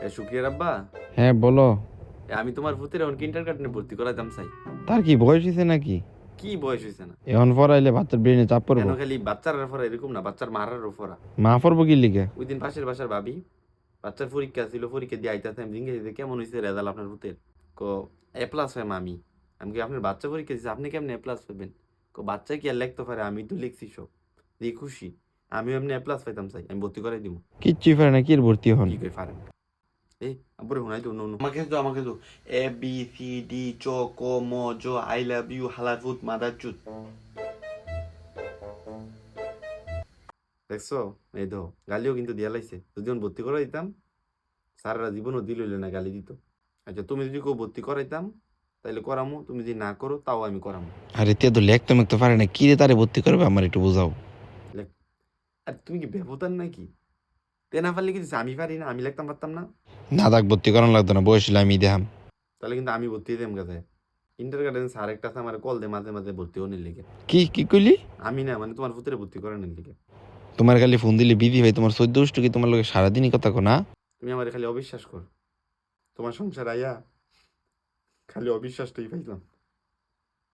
শুক্রিয়ার আব্বা। হ্যাঁ বলো। আমি তোমার ভূতের এখন কিন্ডারগার্টেনে ভর্তি করাইতাম চাই। তার কি বয়স হয়েছে নাকি? কি বয়স হয়েছে না? এখন পড়াইলে বাচ্চার ব্রেনে চাপ কেন পড়বো। খালি বাচ্চার ফরা এরকম না, বাচ্চার মারার ফরা। মা পড়বো কি লিখে? ওই দিন পাশের বাসার ভাবি বাচ্চার পরীক্ষা ছিল, পরীক্ষা দিয়ে আইতাছে, আমি জিজ্ঞেস করি, কেমন হয়েছে রেজাল্ট আপনার ভূতের? কো এ প্লাস হয় মামি। আমি কি আপনার বাচ্চা পরীক্ষা দিচ্ছে, আপনি কেমন এ প্লাস পাবেন? কো বাচ্চা কি আর লিখতে পারে, আমি তো লিখছি সব দিয়ে খুশি। আমিও এমনি এ প্লাস পাইতাম চাই, আমি ভর্তি করাই দিব। কিচ্ছুই পারে না, কি এর ভর্তি হন? কি করে পারেন? এই আব্বুরে শোনাই তো, অন্য আমাকে তো A B C D C ক ম জ আই লাভ ইউ হালার ফুট মাদার চুত। দেখছো? এই ধো গালিও কিন্তু দিয়া লাইছে। যদি আমি ভর্তি করে দিতাম, স্যাররা জীবনও দিল না, গালি দিত। আচ্ছা তুমি যদি কেউ ভর্তি করাইতাম তাইলে করামো, তুমি যদি না করো তাও আমি করামো। আরে তে তো লেখতে মেখতে পারে না, কি রে তারে ভর্তি করবে আমার একটু বোঝাও। লেখ- আর তুমি কি ব্যবতার নাকি? তে না পারলে কিছু আমি পারি না, আমি লিখতাম পারতাম না? না থাক, ভর্তি করানো লাগতো না, বয়স হলে আমি দেখাম। তাহলে কিন্তু আমি ভর্তি দিতাম কাছে। ইন্টার গার্ডেন স্যার একটা আছে আমার কল দে মাঝে মাঝে ভর্তি হওয়ার লিগে। কি কি কইলি? আমি না মানে তোমার ভূতের ভর্তি করানোর লিগে। তোমার খালি ফোন দিলে বিধি ভাই, তোমার 14 কি তোমার লোকে সারাদিনই কথা কো না? তুমি আমার খালি অবিশ্বাস কর, তোমার সংসার আইয়া খালি অবিশ্বাসটাই পাইলাম।